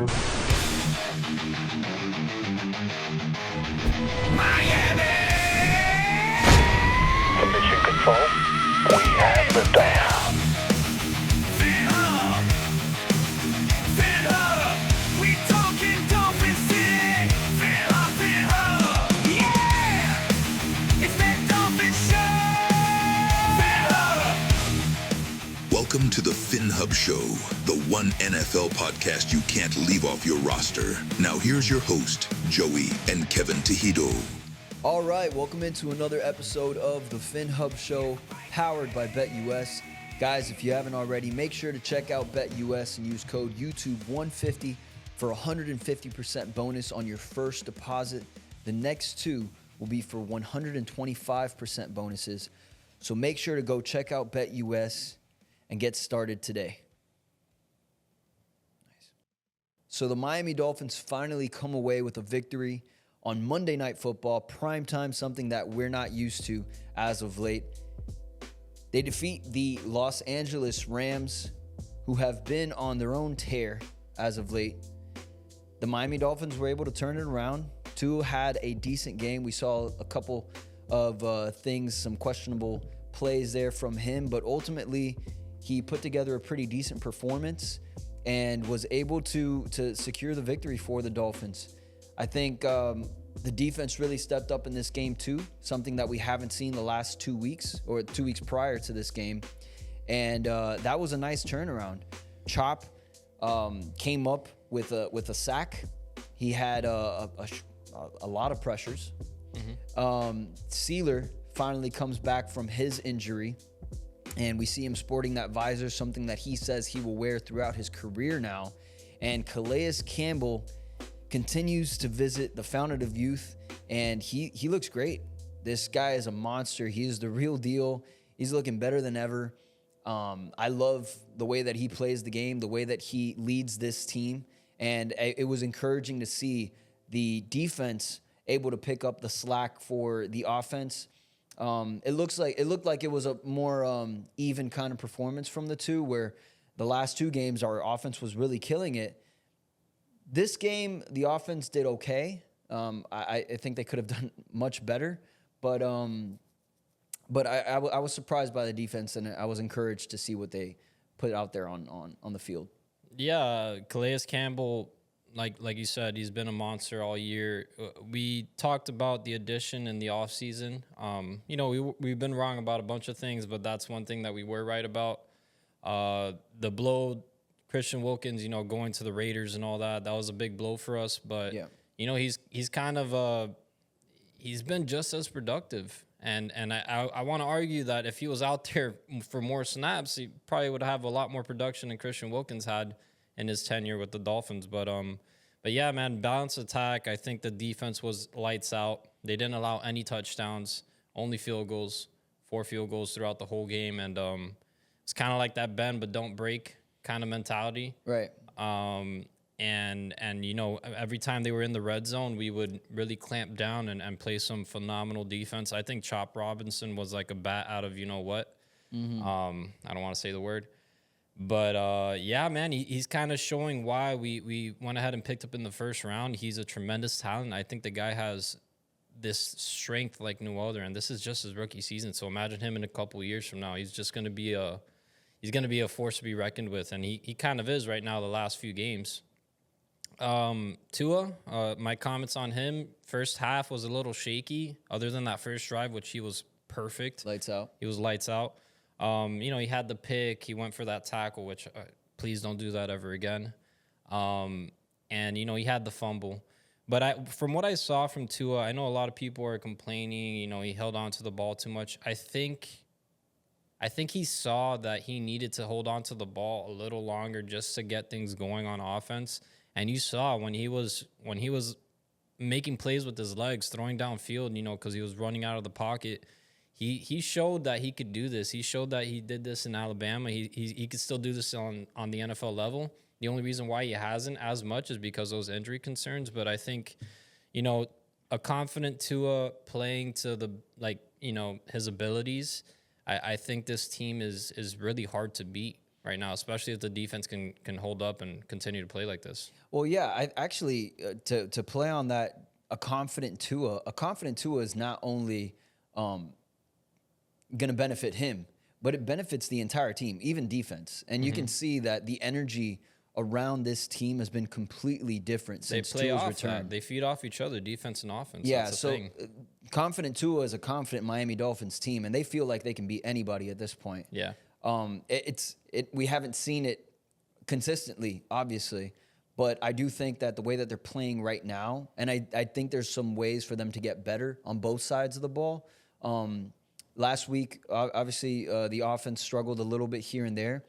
Miami! To mission control, we have liftoff. Phinhub! Phinhub! We talking Dolphins City! Phinhub, Phinhub! Yeah! It's that Dolphins show! Phinhub! Welcome to the Phinhub Show, the one NFL podcast you can't leave off your roster. Now here's your host, Joey and Kevin Tejido. All right, welcome into another episode of the Phinhub Show, powered by BetUS. Guys, if you haven't already, make sure to check out BetUS and use code YouTube150 for a 150% bonus on your first deposit. The next two will be for 125% bonuses. So make sure to go check out BetUS and get started today. Nice. So the Miami Dolphins finally come away with a victory on Monday Night Football, Primetime, something that we're not used to as of late. They defeat the Los Angeles Rams, who have been on their own tear as of late. The Miami Dolphins were able to turn it around. Tua had a decent game. We saw a couple of things, some questionable plays there from him, but ultimately he put together a pretty decent performance and was able to secure the victory for the Dolphins. I think the defense really stepped up in this game too, something that we haven't seen the last 2 weeks or 2 weeks prior to this game. And that was a nice turnaround. Chop came up with a sack. He had a lot of pressures. Sealer finally comes back from his injury, and we see him sporting that visor, something that he says he will wear throughout his career now. And Calais Campbell continues to visit the fountain of youth, and he looks great. This guy is a monster. He is the real deal. He's looking better than ever. I love the way that he plays the game, the way that he leads this team, and it was encouraging to see the defense able to pick up the slack for the offense. It looked like it was a more even kind of performance from the two, where the last two games our offense was really killing it. This game, the offense did okay. I think they could have done much better, but I was surprised by the defense, and I was encouraged to see what they put out there on the field. Yeah, Calais Campbell, like you said, he's been a monster all year. We talked about the addition in the offseason. We've been wrong about a bunch of things, but that's one thing that we were right about. The blow, Christian Wilkins, going to the Raiders and all that was a big blow for us. But, yeah. He's kind of he's been just as productive. And I want to argue that if he was out there for more snaps, he probably would have a lot more production than Christian Wilkins had in his tenure with the Dolphins. But yeah, man, balanced attack. I think the defense was lights out. They didn't allow any touchdowns, only field goals, 4 field goals throughout the whole game. And it's kind of like that bend but don't break kind of mentality. Right. And every time they were in the red zone, we would really clamp down and play some phenomenal defense. I think Chop Robinson was like a bat out of what. I don't want to say the word. But, yeah, man, he's kind of showing why we went ahead and picked up in the first round. He's a tremendous talent. I think the guy has this strength like no other, and this is just his rookie season. So imagine him in a couple of years from now. He's just going to be a force to be reckoned with, and he kind of is right now the last few games. Tua, my comments on him, first half was a little shaky, other than that first drive, which he was perfect. Lights out. He was lights out. He had the pick. He went for that tackle, which please don't do that ever again. And, he had the fumble. But from what I saw from Tua, I know a lot of people are complaining, he held on to the ball too much. I think he saw that he needed to hold on to the ball a little longer just to get things going on offense. And you saw when he was making plays with his legs, throwing downfield, because he was running out of the pocket, he showed that he could do this. He showed that he did this in Alabama. He could still do this on the NFL level. The only reason why he hasn't as much is because of those injury concerns. But I think, a confident Tua playing to his abilities, I think this team is really hard to beat. right now, especially if the defense can hold up and continue to play like this. Well, yeah, I actually to play on that, a confident Tua is not only going to benefit him, but it benefits the entire team, even defense. And you can see that the energy around this team has been completely different since Tua's return. They feed off each other, defense and offense. Yeah, That's so thing. confident Tua is a confident Miami Dolphins team, and they feel like they can beat anybody at this point. Yeah. We haven't seen it consistently, obviously, but I do think that the way that they're playing right now, and I think there's some ways for them to get better on both sides of the ball. Last week, obviously, the offense struggled a little bit here and there.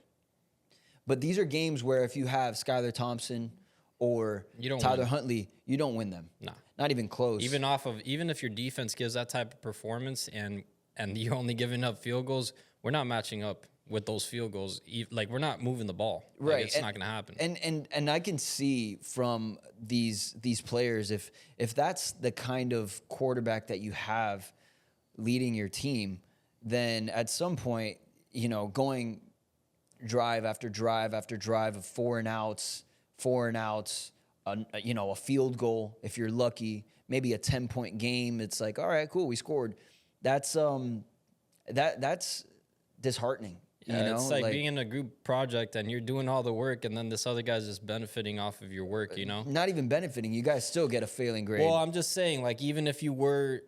But these are games where if you have Skylar Thompson or Tyler Huntley, you don't win them. No. Not even close. Even if your defense gives that type of performance and you're only giving up field goals, we're not matching up with those field goals. Like, we're not moving the ball. Like, right. It's not going to happen. And I can see from these players, if that's the kind of quarterback that you have leading your team, then at some point, going drive after drive after drive of four and outs, a field goal if you're lucky, maybe a 10-point game. It's like, all right, cool, we scored. That's disheartening. It's like being in a group project and you're doing all the work, and then this other guy's just benefiting off of your work. Not even benefiting. You guys still get a failing grade. Well, I'm just saying, like, even if you were,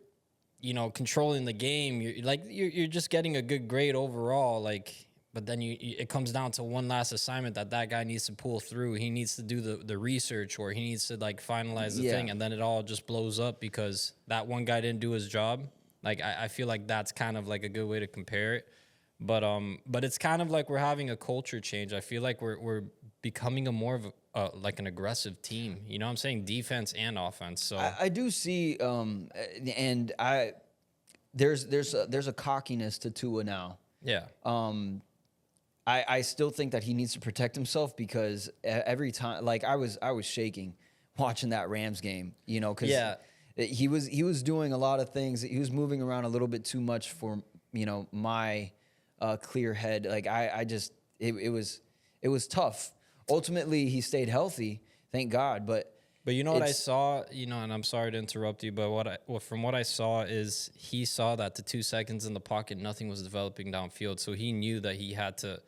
controlling the game, you're just getting a good grade overall. Like, but then it comes down to one last assignment that guy needs to pull through. He needs to do the research, or he needs to like finalize the thing, and then it all just blows up because that one guy didn't do his job. Like, I feel like that's kind of like a good way to compare it. But it's kind of like we're having a culture change. I feel like we're becoming a more of like an aggressive team. You know what I'm saying? Defense and offense. So I do see, and there's a cockiness to Tua now. Yeah. I still think that he needs to protect himself because every time, like I was shaking watching that Rams game, because he was doing a lot of things. He was moving around a little bit too much for my clear head. Like it was tough. Ultimately, he stayed healthy, thank God. But you know what I saw, and I'm sorry to interrupt you, but from what I saw is he saw that the 2 seconds in the pocket, nothing was developing downfield, so he knew that he had to,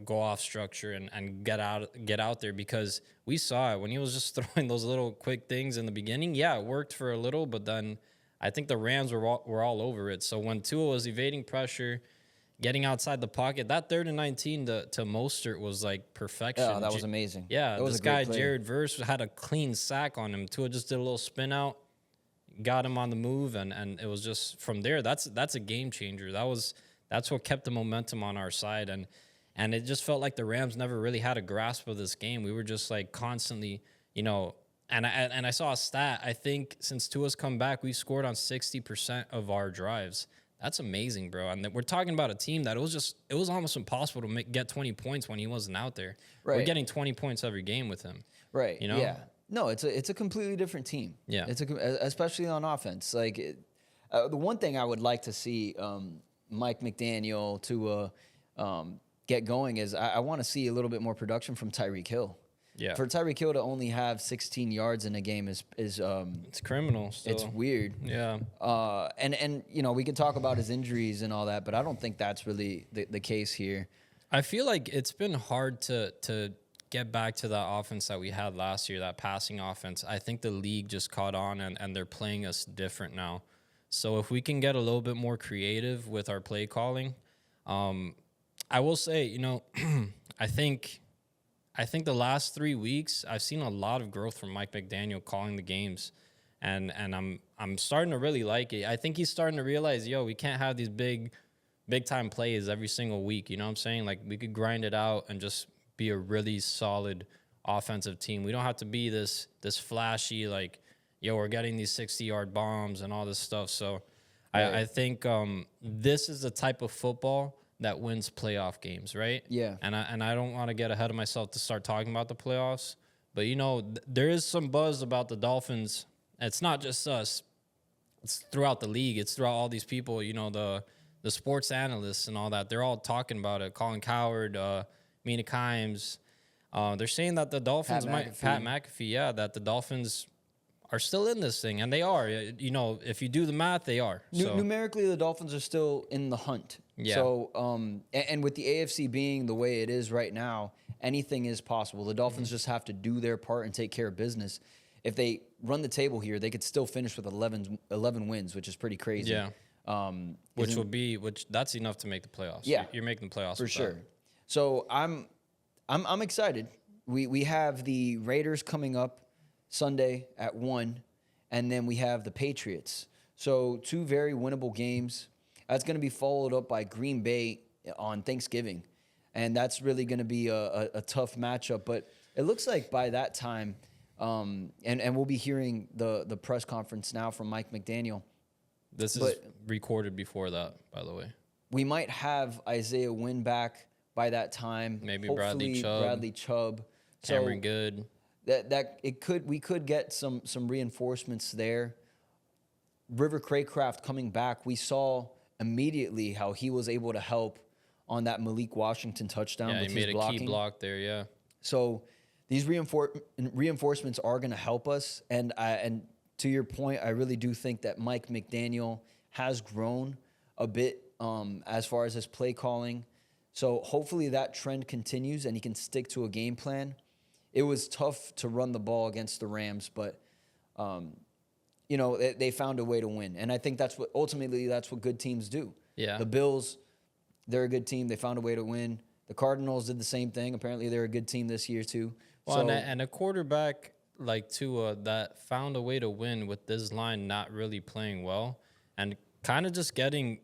go off structure and get out there, because we saw it when he was just throwing those little quick things in the beginning. Yeah, it worked for a little, but then I think the Rams were all over it. So when Tua was evading pressure, getting outside the pocket, that 3rd and 19 to Mostert was like perfection. Yeah, that was amazing. Yeah, that was this a great guy, play. Jared Verse, had a clean sack on him. Tua just did a little spin out, got him on the move, and it was just from there. That's a game changer. That's what kept the momentum on our side, and it just felt like the Rams never really had a grasp of this game. We were just like constantly, and I saw a stat. I think since Tua's come back, we scored on 60% of our drives. That's amazing, bro. And we're talking about a team that it was almost impossible to get 20 points when he wasn't out there. Right. We're getting 20 points every game with him. Right. You know? Yeah. No, it's a completely different team. Yeah. Especially on offense. Like the one thing I would like to see Mike McDaniel to get going is I want to see a little bit more production from Tyreek Hill. Yeah. For Tyreek Hill to only have 16 yards in a game is it's criminal still. It's weird. Yeah. And we can talk about his injuries and all that, but I don't think that's really the case here. I feel like it's been hard to get back to that offense that we had last year, that passing offense. I think the league just caught on and they're playing us different now. So if we can get a little bit more creative with our play calling, I will say, I think the last 3 weeks I've seen a lot of growth from Mike McDaniel calling the games, and I'm starting to really like it. I think he's starting to realize, we can't have these big time plays every single week. You know what I'm saying? Like, we could grind it out and just be a really solid offensive team. We don't have to be this flashy, like, we're getting these 60-yard bombs and all this stuff. So right. I think this is the type of football that wins playoff games, right? Yeah. And I don't want to get ahead of myself to start talking about the playoffs, but there is some buzz about the Dolphins. It's not just us; it's throughout the league. It's throughout all these people. The sports analysts and all that. They're all talking about it. Colin Cowherd, Mina Kimes. They're saying that the Dolphins Pat McAfee, that the Dolphins are still in this thing, and they are. You know, if you do the math, they are. So. Numerically, the Dolphins are still in the hunt. Yeah. So, and with the AFC being the way it is right now, anything is possible. The Dolphins just have to do their part and take care of business. If they run the table here, they could still finish with 11 wins, which is pretty crazy. Yeah. Which that's enough to make the playoffs. Yeah. You're making the playoffs for with sure. that. So I'm excited. We have the Raiders coming up Sunday at 1, and then we have the Patriots. So 2 very winnable games. That's going to be followed up by Green Bay on Thanksgiving, and that's really going to be a tough matchup. But it looks like by that time, and we'll be hearing the press conference now from Mike McDaniel. This is recorded before that, by the way. We might have Isaiah Wynn back by that time. Maybe hopefully Bradley Chubb. Cameron Good. We could get some reinforcements there. River Craycraft coming back, we saw immediately how he was able to help on that Malik Washington touchdown. Yeah, with he made his a blocking. key block there. Yeah. So these reinforcements are going to help us. And to your point, I really do think that Mike McDaniel has grown a bit as far as his play calling. So hopefully that trend continues and he can stick to a game plan. It was tough to run the ball against the Rams, but they found a way to win. And I think that's what good teams do. Yeah. The Bills, they're a good team. They found a way to win. The Cardinals did the same thing. Apparently they're a good team this year too. Well, and a quarterback like Tua that found a way to win with this line not really playing well and kind of just getting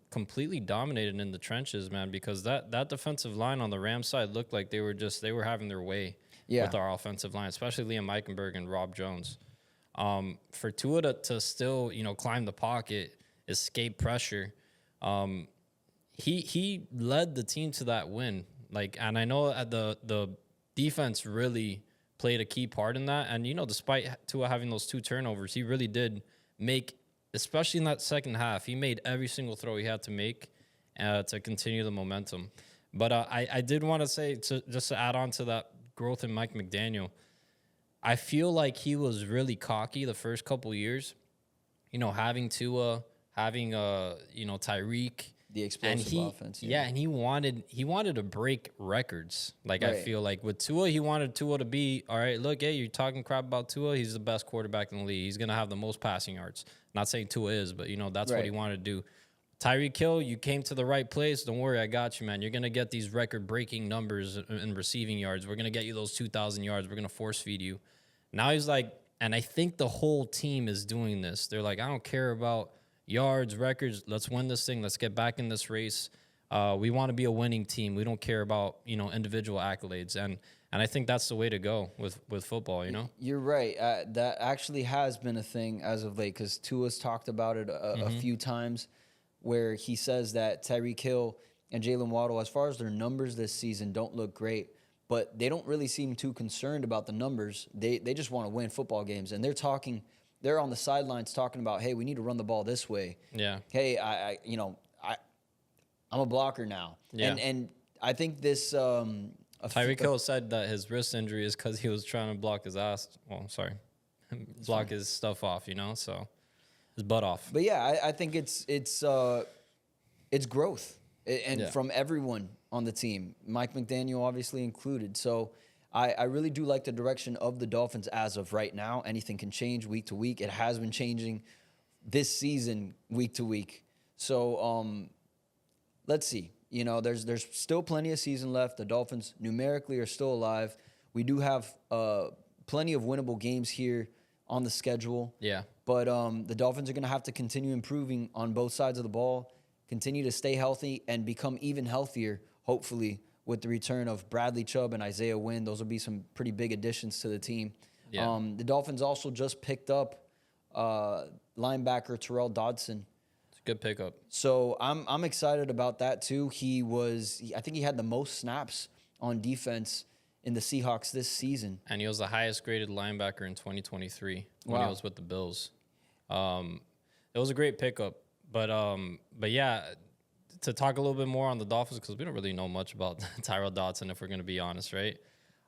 completely dominated in the trenches, man, because that defensive line on the Rams side looked like they were having their way with our offensive line, especially Liam Eichenberg and Rob Jones. For Tua to still, climb the pocket, escape pressure, he led the team to that win. And I know the defense really played a key part in that. And, despite Tua having those 2 turnovers, he really did make, especially in that second half, he made every single throw he had to make to continue the momentum. But I did want to say, just to add on to that growth in Mike McDaniel, I feel like he was really cocky the first couple years, having Tua, having Tyreek. The explosive offense. Yeah, and he wanted to break records. Right. I feel like with Tua, he wanted Tua to be, all right, look, hey, you're talking crap about Tua. He's the best quarterback in the league. He's going to have the most passing yards. Not saying Tua is, but, that's what he wanted to do. Tyreek Hill, you came to the right place. Don't worry, I got you, man. You're going to get these record-breaking numbers in receiving yards. We're going to get you those 2,000 yards. We're going to force feed you. Now he's like, and I think the whole team is doing this. They're like, I don't care about yards, records. Let's win this thing. Let's get back in this race. We want to be a winning team. We don't care about, individual accolades. And I think that's the way to go with football, You're right. That actually has been a thing as of late because Tua's talked about it a few times where he says that Tyreek Hill and Jaylen Waddle, as far as their numbers this season, don't look great. But they don't really seem too concerned about the numbers. They just want to win football games. And they're on the sidelines talking about, hey, we need to run the ball this way. Yeah. Hey, I'm a blocker now. Yeah. And I think this Tyreek Hill said that his wrist injury is because he was trying to block his ass. Well, sorry, block his stuff off. So his butt off. But yeah, I think it's growth, and from everyone on the team, Mike McDaniel obviously included. So I really do like the direction of the Dolphins as of right now. Anything can change week to week. It has been changing this season week to week. So let's see. There's still plenty of season left. The Dolphins numerically are still alive. We do have plenty of winnable games here on the schedule. Yeah. But the Dolphins are going to have to continue improving on both sides of the ball, continue to stay healthy, and become even healthier, hopefully, with the return of Bradley Chubb and Isaiah Wynn. Those will be some pretty big additions to the team. Yeah. The Dolphins also just picked up linebacker Terrell Dodson. It's a good pickup. So I'm excited about that too. I think he had the most snaps on defense in the Seahawks this season. And he was the highest graded linebacker in 2023 when he was with the Bills. It was a great pickup. But yeah, to talk a little bit more on the Dolphins, because we don't really know much about Tyrell Dodson, if we're going to be honest, right?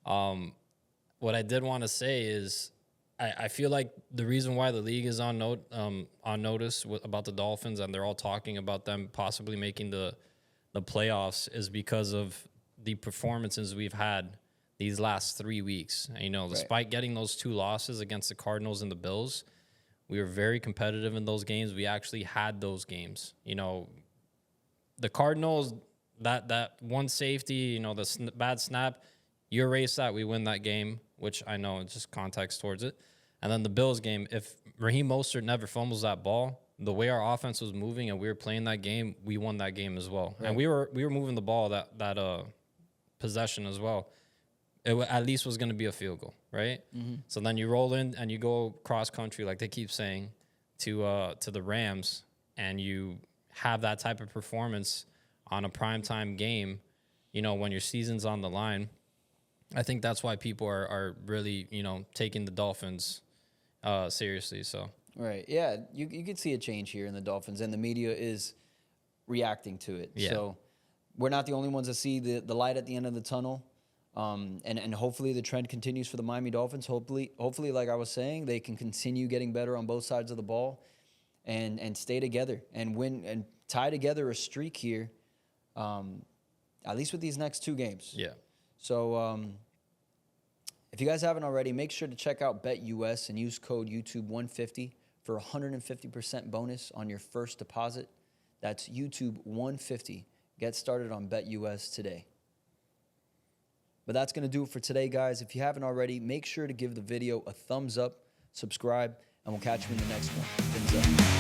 What I did want to say is I feel like the reason why the league is on notice about the Dolphins, and they're all talking about them possibly making the playoffs, is because of the performances we've had these last 3 weeks. And, despite getting those 2 losses against the Cardinals and the Bills, we were very competitive in those games. We actually had those games. The Cardinals, that one safety, the bad snap, you erase that, we win that game, which I know it's just context towards it. And then the Bills game, if Raheem Mostert never fumbles that ball, the way our offense was moving and we were playing that game, we won that game as well. Right. And we were moving the ball that possession as well. It at least was going to be a field goal, right? Mm-hmm. So then you roll in and you go cross country, like they keep saying, to the Rams, and you have that type of performance on a primetime game, when your season's on the line. I think that's why people are really, taking the Dolphins seriously. So right, yeah, you can see a change here in the Dolphins, and the media is reacting to it. Yeah. So we're not the only ones that see the light at the end of the tunnel. And hopefully the trend continues for the Miami Dolphins. Hopefully, like I was saying, they can continue getting better on both sides of the ball and stay together and win and tie together a streak here, at least with these next 2 games. Yeah. So if you guys haven't already, make sure to check out BetUS and use code YouTube150 for a 150% bonus on your first deposit. That's YouTube150. Get started on BetUS today. But that's going to do it for today, guys. If you haven't already, make sure to give the video a thumbs up, subscribe, and we'll catch you in the next one. Fins up.